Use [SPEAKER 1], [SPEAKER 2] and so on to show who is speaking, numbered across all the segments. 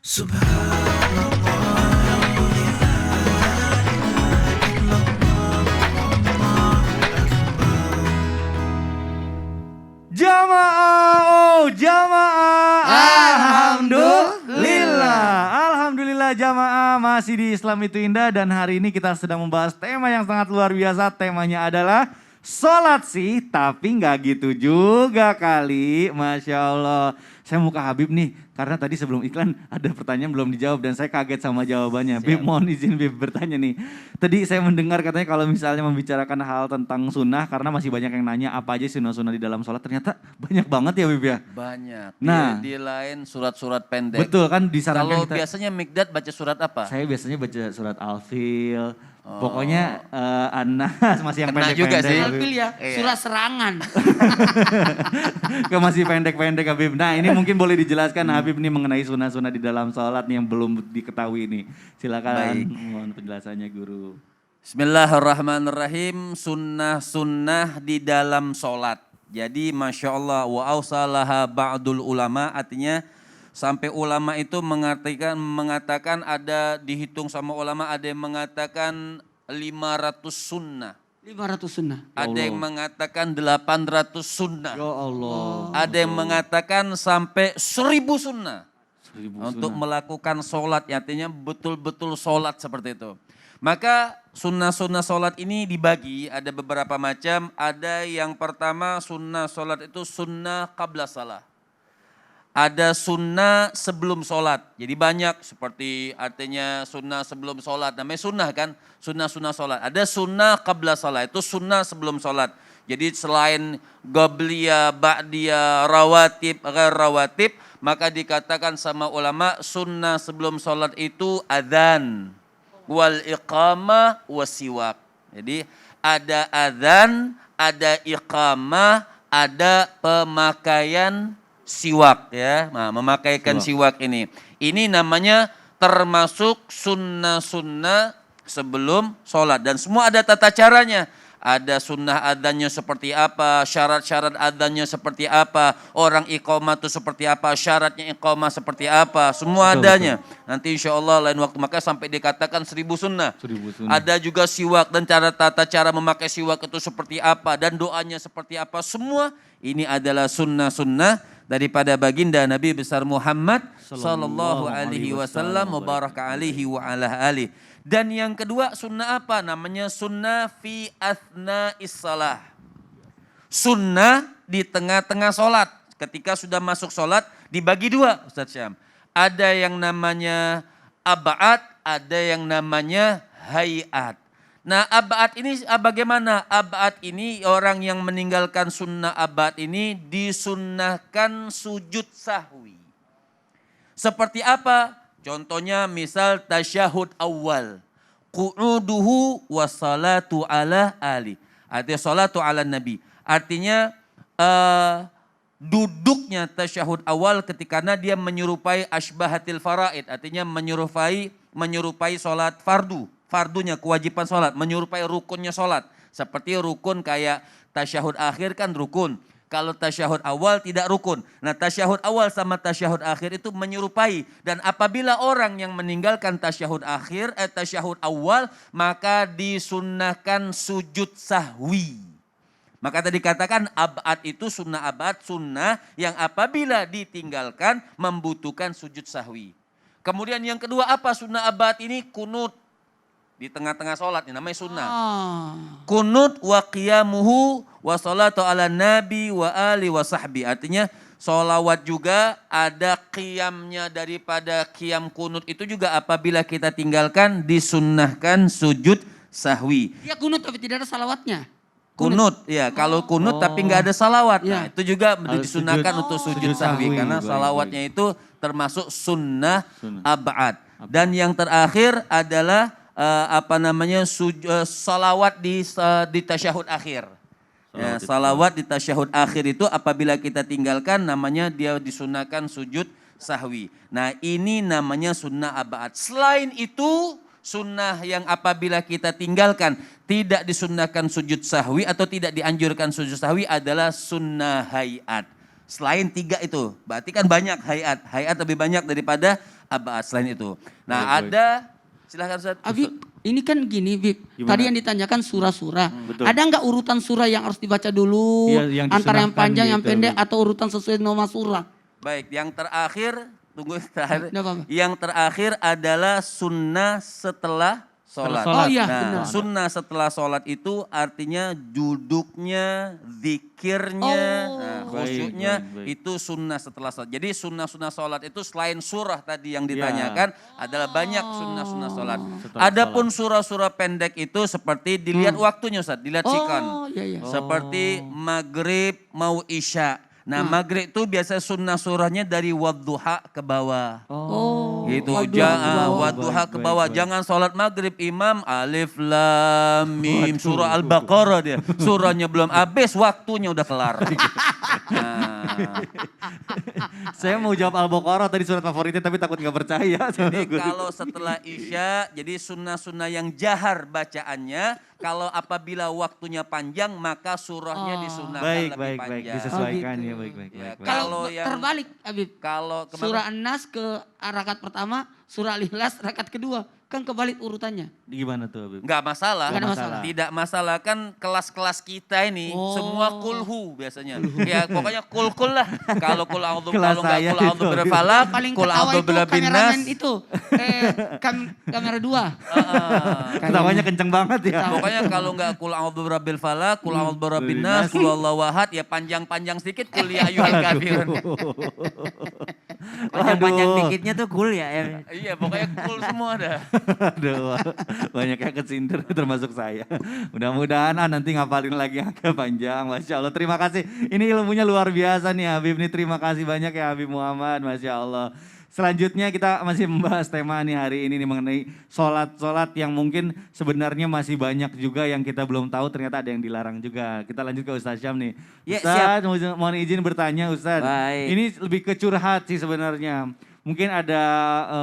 [SPEAKER 1] Jamaah, oh jamaah, alhamdulillah, alhamdulillah jamaah masih di Islam itu indah dan hari ini kita sedang membahas tema yang sangat luar biasa. Temanya adalah sholat sih, tapi nggak gitu juga kali, Masya Allah. Saya mau ke Habib nih, karena tadi sebelum iklan ada pertanyaan belum dijawab dan saya kaget sama jawabannya. Bib, mohon izin Bib bertanya nih. Tadi saya mendengar katanya kalau misalnya membicarakan hal tentang sunnah, karena masih banyak yang nanya apa aja sunnah-sunnah di dalam sholat, ternyata banyak banget ya Bib ya?
[SPEAKER 2] Banyak,
[SPEAKER 1] Nah,
[SPEAKER 2] di lain surat-surat pendek.
[SPEAKER 1] betul kan disarankan
[SPEAKER 2] Kalau
[SPEAKER 1] kita.
[SPEAKER 2] biasanya Mikdad baca surat apa?
[SPEAKER 1] Saya biasanya baca surat Al-Fil, pokoknya An-Nas masih yang
[SPEAKER 2] Kena
[SPEAKER 1] pendek-pendek.
[SPEAKER 2] juga sih.
[SPEAKER 1] Habib.
[SPEAKER 3] Alfil ya,
[SPEAKER 2] Iya.
[SPEAKER 3] surat serangan.
[SPEAKER 1] Ke masih pendek-pendek Habib. Nah ini mungkin boleh dijelaskan Habib nih mengenai sunnah-sunnah di dalam sholat nih yang belum diketahui nih. Silakan
[SPEAKER 2] Baik.
[SPEAKER 1] mohon penjelasannya guru.
[SPEAKER 2] Bismillahirrahmanirrahim, sunnah-sunnah di dalam sholat. Jadi Masya Allah, wa awsalaha ba'dul ulama, artinya sampai ulama itu mengatakan ada, dihitung sama ulama ada yang mengatakan 500 sunnah.
[SPEAKER 3] 500 sunnah.
[SPEAKER 2] Ada yang mengatakan 800 sunnah.
[SPEAKER 1] Ya Allah.
[SPEAKER 2] Ada yang mengatakan sampai 1000 sunnah.
[SPEAKER 1] 1000
[SPEAKER 2] Untuk
[SPEAKER 1] sunnah.
[SPEAKER 2] melakukan sholat, artinya betul-betul sholat seperti itu. Maka sunnah-sunnah sholat ini dibagi, ada beberapa macam. Ada yang pertama sunnah sholat itu sunnah qabla salah. Ada sunnah sebelum sholat. Jadi banyak seperti artinya sunnah sebelum sholat. Namanya sunnah kan, sunnah-sunnah sholat. Ada sunnah qabla sholat, itu sunnah sebelum sholat. Jadi selain gobliyah, ba'diyah, rawatib, rawatib, maka dikatakan sama ulama sunnah sebelum sholat itu adzan, wal iqamah, wasiwak. Jadi ada adzan, ada iqamah, ada pemakaian siwak ya, nah, memakaikan siwak ini. Ini namanya termasuk sunnah-sunnah sebelum sholat. Dan semua ada tata caranya. Ada sunnah adanya seperti apa, syarat-syarat adanya seperti apa, orang iqamah itu seperti apa, syaratnya iqamah seperti apa, semua
[SPEAKER 1] Betul,
[SPEAKER 2] adanya. Nanti insya Allah lain waktu, maka sampai dikatakan 1000 sunnah.
[SPEAKER 1] 1000 sunnah.
[SPEAKER 2] Ada juga siwak dan tata cara memakai siwak itu seperti apa dan doanya seperti apa. Semua ini adalah sunnah-sunnah daripada baginda Nabi besar Muhammad sallallahu alaihi wasallam mubaraka alaihi wa ala alihi. Dan yang kedua sunnah apa? Namanya sunnah fi athna'is salah. Sunnah di tengah-tengah sholat. Ketika sudah masuk sholat dibagi dua Ustaz Syam. Ada yang namanya ab'ad, ada yang namanya hayat. Nah ab'ad ini bagaimana? Ab'ad ini orang yang meninggalkan sunnah ab'ad ini disunnahkan sujud sahwi. Seperti apa? Contohnya misal tasyahud awal. Qu'uduhu wa salatu ala ali. Artinya salatu ala nabi. Artinya duduknya tasyahud awal ketika dia menyerupai asbahatil faraid. Artinya menyerupai salat fardu. Fardunya kewajiban salat. Menyerupai rukunnya salat. Seperti rukun kayak tasyahud akhir kan rukun. Kalau tasyahud awal tidak rukun. Nah tasyahud awal sama tasyahud akhir itu menyerupai. Dan apabila orang yang meninggalkan tasyahud akhir, tasyahud awal, maka disunnahkan sujud sahwi. Maka tadi katakan ab'ad itu sunnah ab'ad, sunnah yang apabila ditinggalkan membutuhkan sujud sahwi. Kemudian yang kedua apa sunnah ab'ad ini? Kunut. Di tengah-tengah sholat, ini namanya sunnah. Kunut wa qiyamuhu wa salatu ala nabi wa ali wa sahbi. Artinya sholawat juga ada qiyamnya, daripada qiyam kunut itu juga apabila kita tinggalkan disunnahkan sujud sahwi.
[SPEAKER 3] Ya kunut tapi tidak ada salawatnya.
[SPEAKER 2] Kunut, ya kalau kunut tapi nggak ada salawat. Nah
[SPEAKER 3] Ya.
[SPEAKER 2] itu juga
[SPEAKER 1] Harus
[SPEAKER 2] disunahkan
[SPEAKER 1] sujud.
[SPEAKER 2] untuk
[SPEAKER 1] Sujud
[SPEAKER 2] sujud sahwi.
[SPEAKER 1] sahwi,
[SPEAKER 2] Karena
[SPEAKER 1] baik,
[SPEAKER 2] salawatnya itu termasuk sunnah
[SPEAKER 1] Sunnah.
[SPEAKER 2] ab'ad. Dan yang terakhir adalah salawat di tasyahud akhir. Ya, salawat di tasyahud akhir itu apabila kita tinggalkan namanya dia disunahkan sujud sahwi. Nah ini namanya sunnah ab'ad. Selain itu sunnah yang apabila kita tinggalkan tidak disunnahkan sujud sahwi atau tidak dianjurkan sujud sahwi adalah sunnah hayat. Selain tiga itu, berarti kan banyak hayat. Hayat lebih banyak daripada abad selain itu. Nah
[SPEAKER 1] Baik, baik.
[SPEAKER 2] ada, silahkan Ustaz.
[SPEAKER 3] Habib, ini kan gini, Bib.
[SPEAKER 1] Gimana?
[SPEAKER 3] Tadi yang ditanyakan surah-surah.
[SPEAKER 1] Betul.
[SPEAKER 3] Ada nggak urutan surah yang harus dibaca dulu?
[SPEAKER 1] Iya, yang
[SPEAKER 3] antara yang
[SPEAKER 1] disunahkan
[SPEAKER 3] panjang, yang
[SPEAKER 1] gitu,
[SPEAKER 3] pendek,
[SPEAKER 1] Bib.
[SPEAKER 3] atau urutan sesuai nama surah?
[SPEAKER 2] Baik, yang terakhir, tunggu terakhir.
[SPEAKER 3] Nggak apa-apa.
[SPEAKER 2] Yang terakhir adalah sunnah setelah sholat.
[SPEAKER 1] Sholat.
[SPEAKER 3] Oh iya,
[SPEAKER 2] Nah,
[SPEAKER 3] benar.
[SPEAKER 2] sunnah setelah sholat itu artinya duduknya, zikirnya,
[SPEAKER 3] Oh.
[SPEAKER 2] nah,
[SPEAKER 1] Baik,
[SPEAKER 2] khusyuknya
[SPEAKER 1] baik, baik.
[SPEAKER 2] itu sunnah setelah sholat. Jadi sunnah-sunnah sholat itu selain surah tadi yang
[SPEAKER 1] Ya.
[SPEAKER 2] ditanyakan adalah banyak sunnah-sunnah sholat.
[SPEAKER 1] Setelah
[SPEAKER 2] Adapun surah-surah pendek itu seperti dilihat waktunya Ustaz, dilihat sikon.
[SPEAKER 3] Oh, iya, iya.
[SPEAKER 2] Seperti maghrib mau isya. Nah maghrib itu biasa sunnah surahnya dari wadduha ke bawah.
[SPEAKER 3] Oh,
[SPEAKER 2] Gitu,
[SPEAKER 3] wadduha ke bawah.
[SPEAKER 2] wadduha ke
[SPEAKER 1] Baik,
[SPEAKER 2] bawah.
[SPEAKER 1] baik.
[SPEAKER 2] Jangan sholat maghrib imam alif lam mim surah al-baqarah dia. Surahnya belum habis, waktunya udah kelar. Nah,
[SPEAKER 1] Saya mau jawab Al-Baqarah tadi surat favoritnya tapi takut nggak percaya.
[SPEAKER 2] jadi kalau setelah isya, jadi sunnah-sunnah yang jahar bacaannya. Kalau apabila waktunya panjang, maka surahnya disunahkan
[SPEAKER 1] Baik,
[SPEAKER 2] lebih
[SPEAKER 1] baik,
[SPEAKER 2] panjang.
[SPEAKER 1] baik. Disesuaikan
[SPEAKER 3] Oh, gitu.
[SPEAKER 1] ya, baik, baik,
[SPEAKER 2] Ya,
[SPEAKER 1] baik, baik.
[SPEAKER 3] Kalau
[SPEAKER 2] Kalau yang-
[SPEAKER 3] terbalik, Habib.
[SPEAKER 2] Kalau kemana?
[SPEAKER 3] Surah An-Nas ke rakaat pertama, surah Al-Ikhlas rakaat kedua. Kan kebalik urutannya.
[SPEAKER 1] Gimana tuh, Habib?
[SPEAKER 2] Nggak masalah.
[SPEAKER 3] Nggak ada masalah.
[SPEAKER 2] Tidak masalah, kan kelas-kelas kita ini
[SPEAKER 3] Oh.
[SPEAKER 2] semua kulhu biasanya. Ya pokoknya kul-kul lah. Kalau kul a'udzu,
[SPEAKER 1] Kelas
[SPEAKER 2] kalau nggak
[SPEAKER 1] saya
[SPEAKER 2] kul a'udzu
[SPEAKER 1] itu.
[SPEAKER 2] birabbil falaq,
[SPEAKER 3] Paling
[SPEAKER 2] kul
[SPEAKER 3] ketawa
[SPEAKER 2] a'udzu
[SPEAKER 3] itu
[SPEAKER 2] birabbin nas.
[SPEAKER 3] kameramen itu. Kamera 2.
[SPEAKER 1] Ketawanya kenceng banget ya.
[SPEAKER 2] Pokoknya kalau nggak kul a'udzu birabbil falaq, kul a'udzu birabbin nas, kul huwallahu ahad, ya panjang-panjang sedikit kul ya ayyuhal kafirun.
[SPEAKER 4] Panjang-panjang
[SPEAKER 1] Aduh.
[SPEAKER 4] dikitnya tuh cool ya.
[SPEAKER 2] Iya pokoknya kul semua dah.
[SPEAKER 1] Aduh, banyak yang kesindir termasuk saya. Mudah-mudahan nanti ngapalin lagi yang agak panjang. Masya Allah, terima kasih. Ini ilmunya luar biasa nih Habib nih. Terima kasih banyak ya Habib Muhammad, Masya Allah. Selanjutnya kita masih membahas tema nih hari ini nih mengenai sholat-sholat yang mungkin sebenarnya masih banyak juga yang kita belum tahu ternyata ada yang dilarang juga. Kita lanjut ke Ustaz Syam nih.
[SPEAKER 4] Ya,
[SPEAKER 1] Ustaz, mohon izin bertanya Ustaz.
[SPEAKER 4] Baik.
[SPEAKER 1] Ini lebih ke curhat sih sebenarnya. Mungkin ada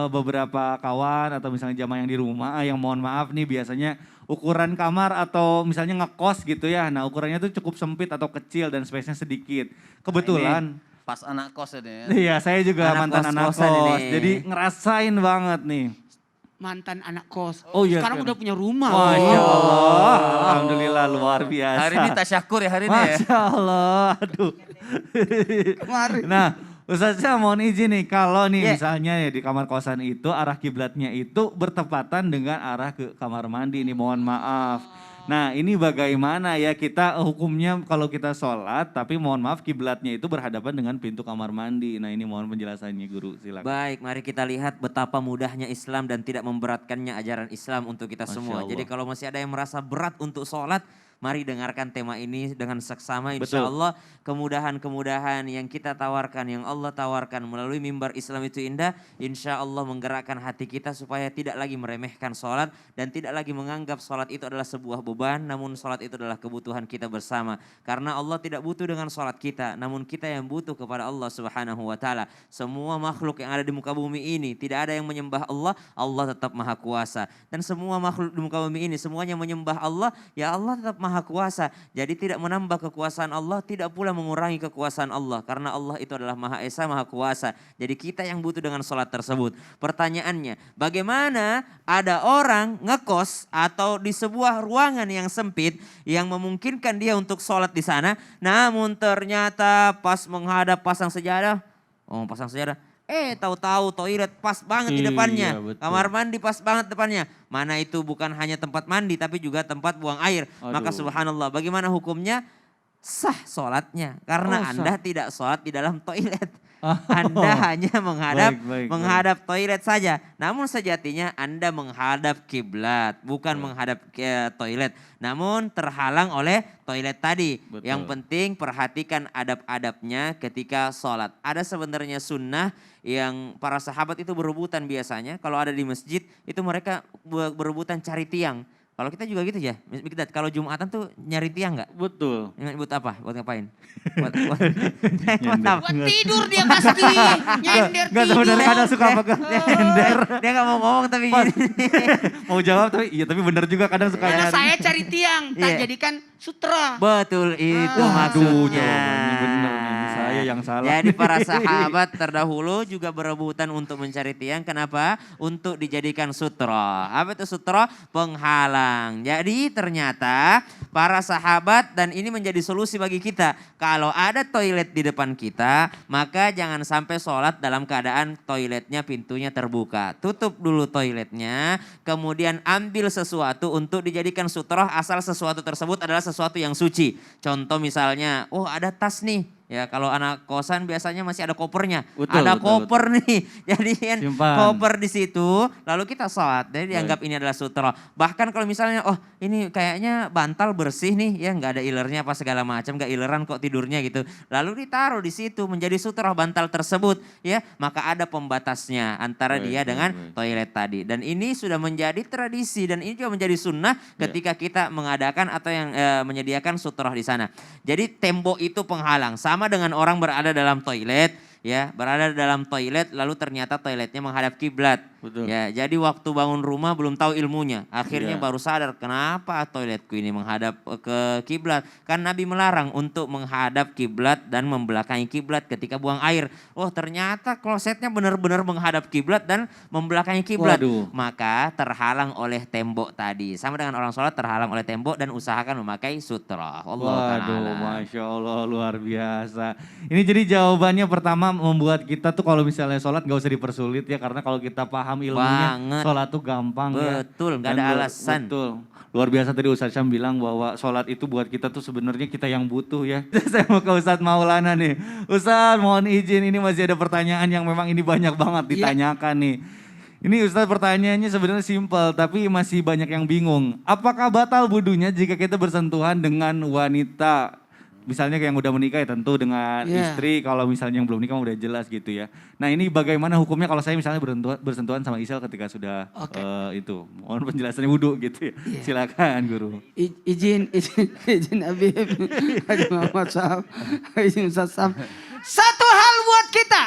[SPEAKER 1] beberapa kawan atau misalnya jamaah yang di rumah yang mohon maaf nih biasanya ukuran kamar atau misalnya ngekos gitu ya. Nah ukurannya tuh cukup sempit atau kecil dan space-nya sedikit. Kebetulan.
[SPEAKER 2] Pas anak kos ini ya.
[SPEAKER 1] Iya saya juga
[SPEAKER 4] Anak
[SPEAKER 1] mantan anak
[SPEAKER 4] kos-kosan
[SPEAKER 1] kos.
[SPEAKER 4] ini.
[SPEAKER 1] Jadi ngerasain banget nih.
[SPEAKER 3] Mantan anak kos.
[SPEAKER 1] Oh iya,
[SPEAKER 3] Sekarang
[SPEAKER 1] sekarang.
[SPEAKER 3] udah punya rumah.
[SPEAKER 1] Masya Allah. Alhamdulillah luar biasa.
[SPEAKER 2] Hari ini tasyakur ya hari ini ya.
[SPEAKER 1] Masya Allah. Aduh.
[SPEAKER 3] Kemarin.
[SPEAKER 1] Nah, Ustaznya mohon izin nih, kalau nih
[SPEAKER 4] Ya.
[SPEAKER 1] misalnya ya di kamar kosan itu arah kiblatnya itu bertepatan dengan arah ke kamar mandi nih, mohon maaf. Nah ini bagaimana ya kita hukumnya kalau kita sholat tapi mohon maaf kiblatnya itu berhadapan dengan pintu kamar mandi. Nah ini mohon penjelasannya guru silakan.
[SPEAKER 4] Baik, mari kita lihat betapa mudahnya Islam dan tidak memberatkannya ajaran Islam untuk kita
[SPEAKER 1] Masya
[SPEAKER 4] semua.
[SPEAKER 1] Allah.
[SPEAKER 4] Jadi kalau masih ada yang merasa berat untuk sholat, mari dengarkan tema ini dengan seksama. Insya
[SPEAKER 1] Betul.
[SPEAKER 4] Allah kemudahan-kemudahan yang kita tawarkan, yang Allah tawarkan melalui mimbar Islam itu indah. Insya Allah menggerakkan hati kita supaya tidak lagi meremehkan sholat dan tidak lagi menganggap sholat itu adalah sebuah beban, namun sholat itu adalah kebutuhan kita bersama. Karena Allah tidak butuh dengan sholat kita, namun kita yang butuh kepada Allah Subhanahu wa Ta'ala. Semua makhluk yang ada di muka bumi ini tidak ada yang menyembah Allah, Allah tetap maha kuasa. Dan semua makhluk di muka bumi ini semuanya menyembah Allah, ya Allah tetap maha kuasa. Jadi tidak menambah kekuasaan Allah, tidak pula mengurangi kekuasaan Allah. Karena Allah itu adalah maha esa, maha kuasa. Jadi kita yang butuh dengan sholat tersebut. Pertanyaannya, bagaimana ada orang ngekos atau di sebuah ruangan yang sempit yang memungkinkan dia untuk sholat di sana, namun ternyata pas menghadap pasang sejadah, tahu-tahu toilet pas banget di
[SPEAKER 1] Iya,
[SPEAKER 4] depannya.
[SPEAKER 1] betul.
[SPEAKER 4] Kamar mandi pas banget depannya. Mana itu bukan hanya tempat mandi tapi juga tempat buang air. Maka
[SPEAKER 1] Aduh.
[SPEAKER 4] subhanallah, bagaimana hukumnya? Sah sholatnya. Karena
[SPEAKER 1] Oh, sah.
[SPEAKER 4] Anda tidak sholat di dalam toilet. Anda hanya menghadap
[SPEAKER 1] Baik, baik,
[SPEAKER 4] menghadap toilet saja. Namun sejatinya Anda menghadap kiblat, bukan menghadap ke toilet. Namun terhalang oleh toilet tadi.
[SPEAKER 1] Betul.
[SPEAKER 4] Yang penting perhatikan adab-adabnya ketika sholat. Ada sebenarnya sunnah yang para sahabat itu berebutan biasanya. Kalau ada di masjid itu mereka berebutan cari tiang. Kalau kita juga gitu ya. Kita kalau Jumatan tuh nyari tiang nggak?
[SPEAKER 1] Betul.
[SPEAKER 4] Buat apa? Buat ngapain? buat
[SPEAKER 1] Nyender.
[SPEAKER 4] apa?
[SPEAKER 3] Buat tidur dia pasti. Nyender
[SPEAKER 1] Enggak
[SPEAKER 3] tidur.
[SPEAKER 1] sebenarnya kadang suka pakai nyender.
[SPEAKER 4] Dia nggak mau ngomong tapi gini.
[SPEAKER 1] Mau jawab tapi iya tapi bener juga kadang suka
[SPEAKER 3] Karena
[SPEAKER 1] nyari.
[SPEAKER 3] saya cari tiang, tak
[SPEAKER 4] Iya.
[SPEAKER 3] jadikan sutra.
[SPEAKER 4] Betul itu
[SPEAKER 1] Waduh,
[SPEAKER 4] maksudnya.
[SPEAKER 1] jawabannya bener nih. Saya yang salah.
[SPEAKER 4] Jadi para sahabat terdahulu juga berebutan untuk mencari tiang. Kenapa? Untuk dijadikan sutra. Apa itu sutra? Penghalang. Jadi ternyata para sahabat, dan ini menjadi solusi bagi kita. Kalau ada toilet di depan kita, maka jangan sampai sholat dalam keadaan toiletnya pintunya terbuka. Tutup dulu toiletnya, kemudian ambil sesuatu untuk dijadikan sutra asal sesuatu tersebut adalah sesuatu yang suci. Contoh misalnya, oh ada tas nih. Ya kalau anak kosan biasanya masih ada kopernya.
[SPEAKER 1] Betul,
[SPEAKER 4] ada
[SPEAKER 1] betul,
[SPEAKER 4] koper nih. Jadi kan
[SPEAKER 1] Simpan.
[SPEAKER 4] koper di situ lalu kita sholat. Jadi dianggap ini adalah sutra. Bahkan kalau misalnya oh ini kayaknya bantal bersih nih ya nggak ada ilernya apa segala macam, nggak ileran kok tidurnya gitu. Lalu ditaruh di situ menjadi sutra bantal tersebut ya. Maka ada pembatasnya antara dia dengan toilet tadi. Dan ini sudah menjadi tradisi dan ini juga menjadi sunnah ketika kita mengadakan atau yang menyediakan sutra di sana. Jadi tembok itu penghalang. Sama dengan orang berada dalam toilet, ya berada dalam toilet lalu ternyata toiletnya menghadap kiblat.
[SPEAKER 1] Betul.
[SPEAKER 4] Ya, jadi waktu bangun rumah belum tahu ilmunya. Akhirnya
[SPEAKER 1] Iya.
[SPEAKER 4] baru sadar kenapa toiletku ini menghadap ke kiblat. Kan Nabi melarang untuk menghadap kiblat dan membelakangi kiblat ketika buang air. Oh, ternyata klosetnya benar-benar menghadap kiblat dan membelakangi kiblat.
[SPEAKER 1] Waduh.
[SPEAKER 4] Maka terhalang oleh tembok tadi. Sama dengan orang sholat terhalang oleh tembok dan usahakan memakai sutra. Allah
[SPEAKER 1] Waduh,
[SPEAKER 4] Ta'ala.
[SPEAKER 1] Masya Allah luar biasa. Ini jadi jawabannya pertama membuat kita tuh kalau misalnya sholat gak usah dipersulit ya. Karena kalau kita paham ilmunya,
[SPEAKER 4] Banget.
[SPEAKER 1] sholat tuh gampang ya.
[SPEAKER 4] Betul, nggak
[SPEAKER 1] Dan
[SPEAKER 4] ada alasan.
[SPEAKER 1] Betul. Luar biasa tadi Ustadz Syam bilang bahwa sholat itu buat kita tuh sebenarnya kita yang butuh ya. Saya mau ke Ustadz Maulana nih. Ustadz mohon izin ini masih ada pertanyaan yang memang ini banyak banget ditanyakan nih. Ini Ustadz pertanyaannya sebenarnya simpel tapi masih banyak yang bingung. Apakah batal wudunya jika kita bersentuhan dengan wanita? Misalnya kayak yang udah menikah ya tentu dengan
[SPEAKER 3] Iya.
[SPEAKER 1] istri, kalau misalnya yang belum nikah udah jelas gitu ya. Nah ini bagaimana hukumnya kalau saya misalnya bersentuhan sama Isel ketika sudah
[SPEAKER 3] Oke.
[SPEAKER 1] itu. Mohon penjelasannya wudhu gitu ya. Silakan guru.
[SPEAKER 3] Izin Habib, Haji Muhammad Syahab, Haji Ustaz Sam. Satu hal buat kita,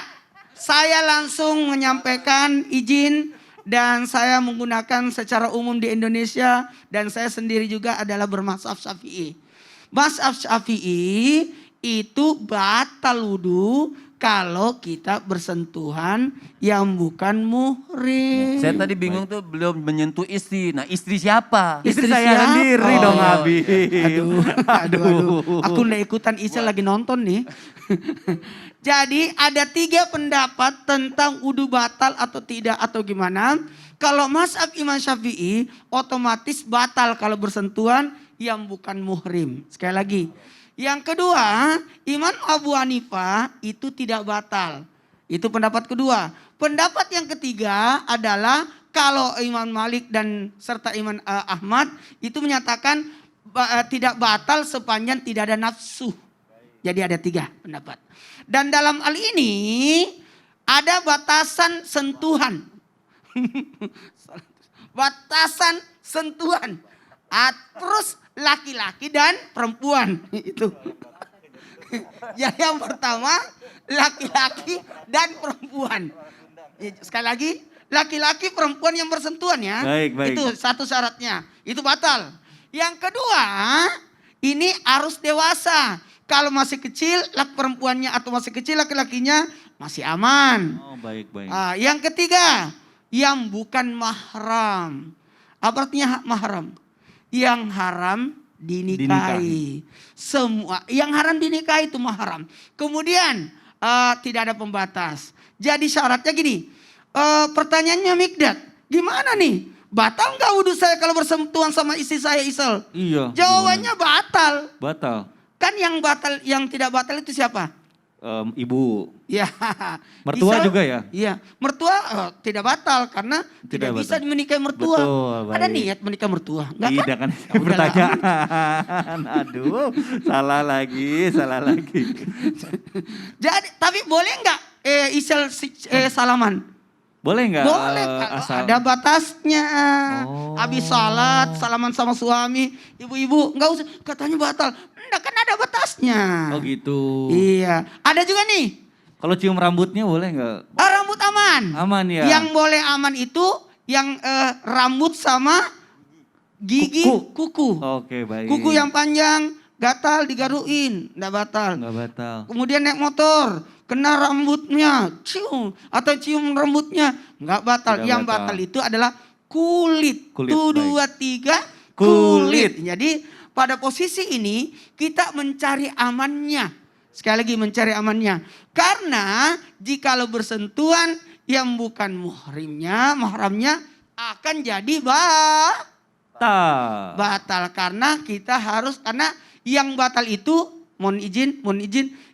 [SPEAKER 3] saya langsung menyampaikan izin dan saya menggunakan secara umum di Indonesia dan saya sendiri juga adalah bermazhab Syafi'i. Mazhab Syafi'i itu batal wudu kalau kita bersentuhan yang bukan muhrim.
[SPEAKER 2] Saya tadi bingung tuh belum menyentuh istri. Nah istri siapa?
[SPEAKER 1] Istri saya
[SPEAKER 3] siapa?
[SPEAKER 1] sendiri
[SPEAKER 3] Oh.
[SPEAKER 1] dong Habib.
[SPEAKER 3] Aduh. Aku nggak ikutan Isya lagi nonton nih. Jadi ada 3 pendapat tentang wudu batal atau tidak atau gimana. Kalau mazhab Imam Syafi'i otomatis batal kalau bersentuhan yang bukan muhrim. Sekali lagi. Yang kedua, Imam Abu Hanifah itu tidak batal. Itu pendapat kedua. Pendapat yang ketiga adalah kalau Imam Malik dan serta Imam Ahmad itu menyatakan tidak batal sepanjang tidak ada nafsu. Jadi ada 3 pendapat. Dan dalam hal ini ada batasan sentuhan. Batasan sentuhan. Terus laki-laki dan perempuan itu. Jadi yang pertama laki-laki dan perempuan. Sekali lagi laki-laki perempuan yang bersentuhan ya.
[SPEAKER 1] Baik.
[SPEAKER 3] Itu satu syaratnya. Itu batal. Yang kedua ini harus dewasa. Kalau masih kecil perempuannya atau masih kecil laki-lakinya masih aman.
[SPEAKER 1] Oh baik.
[SPEAKER 3] Yang ketiga yang bukan mahram. Apa artinya mahram? Yang haram dinikahi. Semua yang haram dinikahi itu mahram. Kemudian tidak ada pembatas. Jadi syaratnya gini. Pertanyaannya Mikdad, gimana nih? Batal nggak wudhu saya kalau bersentuhan sama istri saya Isel?
[SPEAKER 1] Iya.
[SPEAKER 3] Jawabannya batal.
[SPEAKER 1] Batal.
[SPEAKER 3] Kan yang batal, yang tidak batal itu siapa?
[SPEAKER 1] Ibu.
[SPEAKER 3] Ya.
[SPEAKER 1] Mertua
[SPEAKER 3] Isel,
[SPEAKER 1] juga ya?
[SPEAKER 3] Iya. Mertua tidak batal karena tidak bisa
[SPEAKER 1] batal.
[SPEAKER 3] menikahi mertua.
[SPEAKER 1] Betul,
[SPEAKER 3] Ada
[SPEAKER 1] baik.
[SPEAKER 3] niat menikah mertua? Enggak kan?
[SPEAKER 1] Tidak kan
[SPEAKER 3] Udahlah.
[SPEAKER 1] pertanyaan. Aduh, salah lagi.
[SPEAKER 3] Jadi tapi boleh nggak Isel salaman?
[SPEAKER 1] Boleh nggak?
[SPEAKER 3] Boleh, kalau ada batasnya.
[SPEAKER 1] Oh.
[SPEAKER 3] Habis salat, salaman sama suami, ibu-ibu nggak usah, katanya batal. Enggak, kan ada batasnya.
[SPEAKER 1] Oh gitu.
[SPEAKER 3] Iya, ada juga nih.
[SPEAKER 1] Kalau cium rambutnya boleh nggak?
[SPEAKER 3] Rambut aman.
[SPEAKER 1] Aman ya.
[SPEAKER 3] Yang boleh aman itu yang rambut sama gigi,
[SPEAKER 1] Kuku.
[SPEAKER 3] kuku.
[SPEAKER 1] Oke baik.
[SPEAKER 3] Kuku yang panjang, gatal digaruin, enggak batal.
[SPEAKER 1] Nggak batal.
[SPEAKER 3] Kemudian naik motor, kena rambutnya, cium rambutnya, enggak batal.
[SPEAKER 1] Tidak
[SPEAKER 3] Yang
[SPEAKER 1] batal.
[SPEAKER 3] batal itu adalah kulit.
[SPEAKER 1] Kulit,
[SPEAKER 3] Tuh,
[SPEAKER 1] baik.
[SPEAKER 3] 2, 3,
[SPEAKER 1] Kulit.
[SPEAKER 3] kulit. Jadi pada posisi ini kita mencari amannya. Sekali lagi mencari amannya. Karena jikalau bersentuhan yang bukan mahramnya akan jadi batal. Karena kita harus, karena yang batal itu mohon izin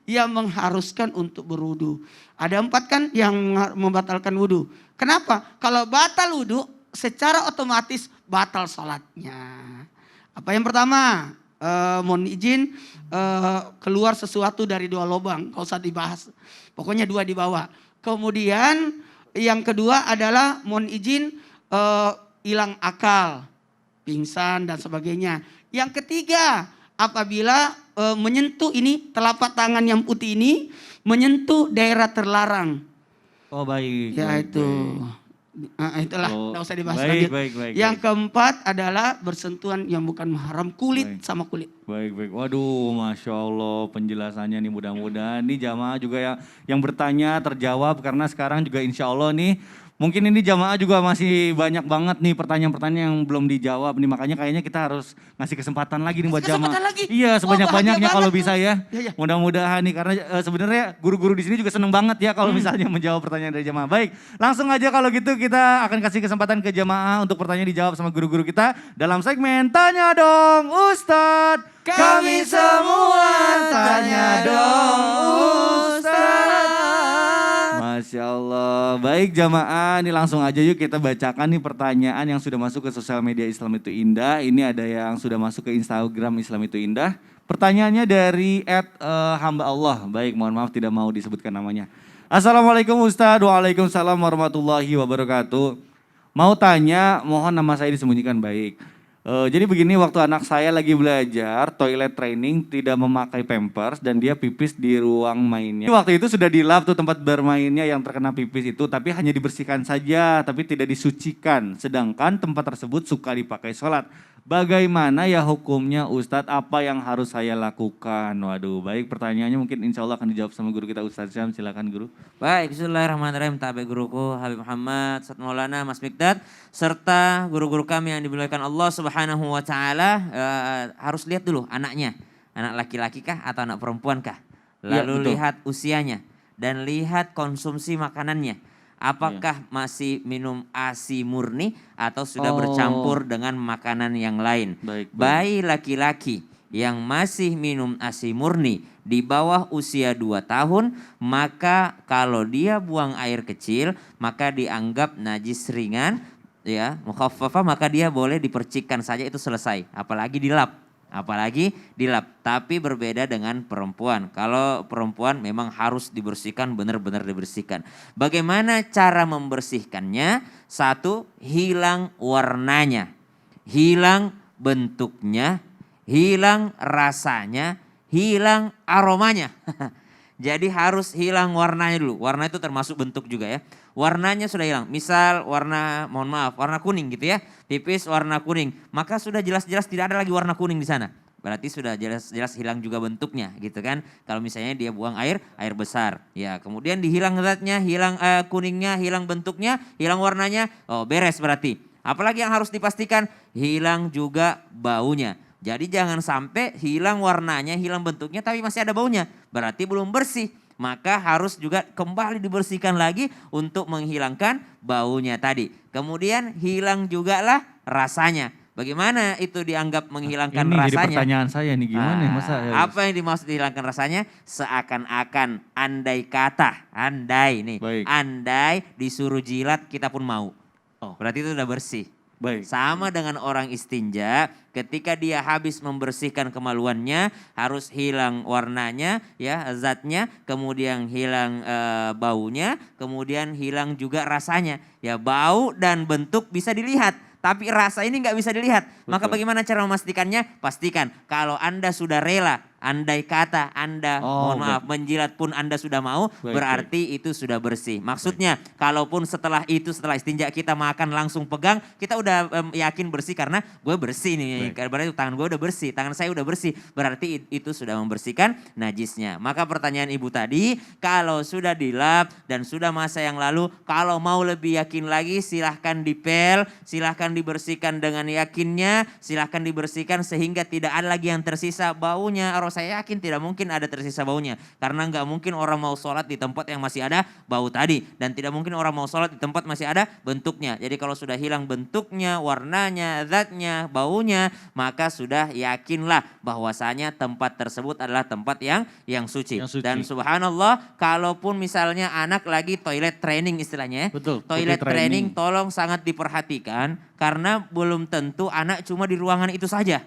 [SPEAKER 3] yang mengharuskan untuk berwudu. Ada 4 kan yang membatalkan wudu. Kenapa? Kalau batal wudu secara otomatis batal sholatnya. Apa yang pertama? Mohon izin keluar sesuatu dari 2 lubang, gak usah dibahas. Pokoknya 2 dibawa. Kemudian yang kedua adalah mohon izin hilang akal, pingsan dan sebagainya. Yang ketiga, apabila menyentuh ini telapak tangan yang putih ini menyentuh daerah terlarang.
[SPEAKER 1] Oh baik.
[SPEAKER 3] Ya
[SPEAKER 1] baik,
[SPEAKER 3] itu.
[SPEAKER 1] baik.
[SPEAKER 3] Itulah,
[SPEAKER 1] Oh,
[SPEAKER 3] enggak usah dibahas
[SPEAKER 1] baik,
[SPEAKER 3] lanjut.
[SPEAKER 1] baik,
[SPEAKER 3] Yang
[SPEAKER 1] baik.
[SPEAKER 3] keempat adalah bersentuhan yang bukan mahram, kulit
[SPEAKER 1] Baik.
[SPEAKER 3] sama kulit.
[SPEAKER 1] Baik. Waduh, Masya Allah penjelasannya nih, mudah-mudahan nih jamaah juga yang bertanya terjawab, karena sekarang juga insya Allah nih mungkin ini jamaah juga masih banyak banget nih pertanyaan-pertanyaan yang belum dijawab nih, makanya kayaknya kita harus ngasih kesempatan lagi nih buat
[SPEAKER 3] Kasih kesempatan
[SPEAKER 1] jamaah.
[SPEAKER 3] lagi?
[SPEAKER 1] Iya,
[SPEAKER 3] Oh,
[SPEAKER 1] sebanyak-banyaknya
[SPEAKER 3] bahagia
[SPEAKER 1] kalau
[SPEAKER 3] banget
[SPEAKER 1] bisa
[SPEAKER 3] tuh.
[SPEAKER 1] ya.
[SPEAKER 3] Ya.
[SPEAKER 1] Mudah-mudahan nih, karena sebenarnya guru-guru di sini juga seneng banget ya kalau misalnya menjawab pertanyaan dari jamaah. Baik, langsung aja kalau gitu kita akan kasih kesempatan ke jamaah untuk pertanyaan dijawab sama guru-guru kita dalam segmen Tanya Dong Ustadz. Kami semua tanya dong Ustadz. Masya Allah. Baik jamaah, ini langsung aja yuk kita bacakan nih pertanyaan yang sudah masuk ke sosial media Islam Itu Indah. Ini ada yang sudah masuk ke Instagram Islam Itu Indah. Pertanyaannya dari @hamba Allah. Baik, mohon maaf tidak mau disebutkan namanya. Assalamualaikum Ustadz. Waalaikumsalam warahmatullahi wabarakatuh. Mau tanya, mohon nama saya disembunyikan baik. Jadi begini, waktu anak saya lagi belajar toilet training tidak memakai pampers dan dia pipis di ruang mainnya. Waktu itu sudah dilap tuh tempat bermainnya yang terkena pipis itu, tapi hanya dibersihkan saja, tapi tidak disucikan. Sedangkan tempat tersebut suka dipakai sholat. Bagaimana ya hukumnya Ustadz? Apa yang harus saya lakukan? Waduh, baik, pertanyaannya mungkin insya Allah akan dijawab sama guru kita Ustadz Syam. Silakan guru.
[SPEAKER 4] Baik, bismillahirrahmanirrahim. Tabe guruku Habib Muhammad, Ustadz Maulana, Mas Mikdad, serta guru-guru kami yang dimuliakan Allah Subhanahu wa taala, harus lihat dulu anaknya. Anak laki-laki kah atau anak perempuan kah?
[SPEAKER 1] Ya,
[SPEAKER 4] Lalu
[SPEAKER 1] betul.
[SPEAKER 4] lihat usianya dan lihat konsumsi makanannya. Apakah masih minum ASI murni atau sudah
[SPEAKER 1] Oh.
[SPEAKER 4] bercampur dengan makanan yang lain?
[SPEAKER 1] Baik, baik.
[SPEAKER 4] Bayi laki-laki yang masih minum ASI murni di bawah usia 2 tahun, maka kalau dia buang air kecil, maka dianggap najis ringan, ya, mukhaffafah, maka dia boleh dipercikkan saja, itu selesai. Apalagi dilap. Tapi berbeda dengan perempuan. Kalau perempuan memang harus dibersihkan, benar-benar dibersihkan. Bagaimana cara membersihkannya? 1, hilang warnanya, hilang bentuknya, hilang rasanya, hilang aromanya. Jadi harus hilang warnanya dulu. Warna itu termasuk bentuk juga ya. Warnanya sudah hilang. Misal warna, mohon maaf, warna kuning gitu ya. Pipis warna kuning. Maka sudah jelas-jelas tidak ada lagi warna kuning di sana. Berarti sudah jelas-jelas hilang juga bentuknya gitu kan. Kalau misalnya dia buang air besar. Ya, kemudian dihilang zatnya, hilang kuningnya, hilang bentuknya, hilang warnanya. Oh, beres berarti. Apalagi yang harus dipastikan? Hilang juga baunya. Jadi jangan sampai hilang warnanya, hilang bentuknya tapi masih ada baunya. Berarti belum bersih. Maka harus juga kembali dibersihkan lagi untuk menghilangkan baunya tadi. Kemudian hilang juga lah rasanya. Bagaimana itu dianggap menghilangkan
[SPEAKER 1] Ini jadi
[SPEAKER 4] rasanya?
[SPEAKER 1] pertanyaan saya nih, gimana ya masa?
[SPEAKER 4] Apa yang dimaksud dihilangkan rasanya? Seakan-akan andai kata, andai nih,
[SPEAKER 1] Baik.
[SPEAKER 4] andai disuruh jilat kita pun mau.
[SPEAKER 1] Oh.
[SPEAKER 4] Berarti itu udah bersih.
[SPEAKER 1] Baik.
[SPEAKER 4] Sama dengan orang istinja, ketika dia habis membersihkan kemaluannya, harus hilang warnanya, ya zatnya, kemudian hilang baunya, kemudian hilang juga rasanya. Ya, bau dan bentuk bisa dilihat, tapi rasa ini nggak bisa dilihat. Maka
[SPEAKER 1] Betul.
[SPEAKER 4] bagaimana cara memastikannya? Pastikan kalau Anda sudah rela andai kata Anda,
[SPEAKER 1] Oh,
[SPEAKER 4] mohon maaf, menjilat pun Anda sudah mau,
[SPEAKER 1] Baik,
[SPEAKER 4] berarti itu sudah bersih. Maksudnya, kalaupun setelah istinja kita makan langsung pegang, kita udah yakin bersih karena gue bersih nih. Berarti tangan gue udah bersih, tangan saya udah bersih. Berarti itu sudah membersihkan najisnya. Maka pertanyaan ibu tadi, kalau sudah dilap dan sudah masa yang lalu, kalau mau lebih yakin lagi silahkan dipel, silahkan dibersihkan dengan yakinnya, silahkan dibersihkan sehingga tidak ada lagi yang tersisa baunya. Saya yakin tidak mungkin ada tersisa baunya. Karena nggak mungkin orang mau sholat di tempat yang masih ada bau tadi. Dan tidak mungkin orang mau sholat di tempat masih ada bentuknya. Jadi kalau sudah hilang bentuknya, warnanya, zatnya, baunya, maka sudah yakinlah bahwasanya tempat tersebut adalah tempat yang suci. Dan subhanallah, kalaupun misalnya anak lagi toilet training istilahnya,
[SPEAKER 1] Betul,
[SPEAKER 4] toilet
[SPEAKER 1] training.
[SPEAKER 4] training tolong sangat diperhatikan karena belum tentu anak cuma di ruangan itu saja.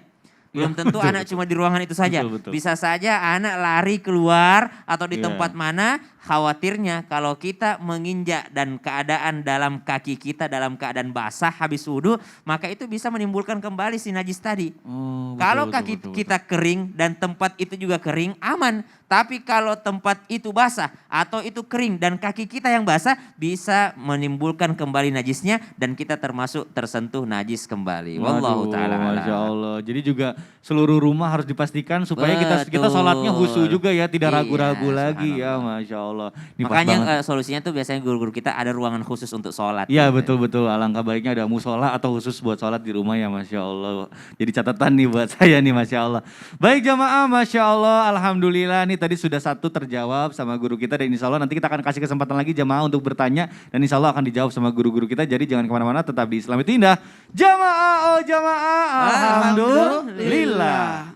[SPEAKER 4] Belum tentu
[SPEAKER 1] betul,
[SPEAKER 4] anak
[SPEAKER 1] betul.
[SPEAKER 4] cuma di ruangan itu saja.
[SPEAKER 1] Betul.
[SPEAKER 4] Bisa saja anak lari keluar atau di
[SPEAKER 1] Iya.
[SPEAKER 4] tempat mana, khawatirnya kalau kita menginjak dan keadaan dalam kaki kita dalam keadaan basah habis wudhu, maka itu bisa menimbulkan kembali si najis tadi.
[SPEAKER 1] Oh, betul,
[SPEAKER 4] Kalau
[SPEAKER 1] betul,
[SPEAKER 4] kaki
[SPEAKER 1] betul, betul.
[SPEAKER 4] kita kering dan tempat itu juga kering, aman. Tapi kalau tempat itu basah atau itu kering dan kaki kita yang basah, bisa menimbulkan kembali najisnya dan kita termasuk tersentuh najis kembali. Wallahu
[SPEAKER 1] Waduh,
[SPEAKER 4] ta'ala a'lam.
[SPEAKER 1] Masya Allah. Jadi juga seluruh rumah harus dipastikan supaya kita
[SPEAKER 4] Betul.
[SPEAKER 1] sholatnya khusyuk juga ya, tidak
[SPEAKER 4] Iya,
[SPEAKER 1] ragu-ragu lagi ya,
[SPEAKER 4] subhanallah.
[SPEAKER 1] Masya Allah. Ini pas
[SPEAKER 4] Makanya
[SPEAKER 1] banget.
[SPEAKER 4] solusinya tuh biasanya guru-guru kita ada ruangan khusus untuk sholat.
[SPEAKER 1] Iya
[SPEAKER 4] gitu.
[SPEAKER 1] betul. Alangkah baiknya ada musola atau khusus buat sholat di rumah ya, Masya Allah. Jadi catatan nih buat saya nih, Masya Allah. Baik jamaah, Masya Allah. Alhamdulillah nih tadi sudah satu terjawab sama guru kita. Dan insya Allah nanti kita akan kasih kesempatan lagi jamaah untuk bertanya. Dan insya Allah akan dijawab sama guru-guru kita. Jadi jangan kemana-mana, tetap di Islam itu Indah. Jamaah, oh jamaah. Alhamdulillah.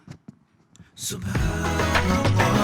[SPEAKER 3] Subhanallah.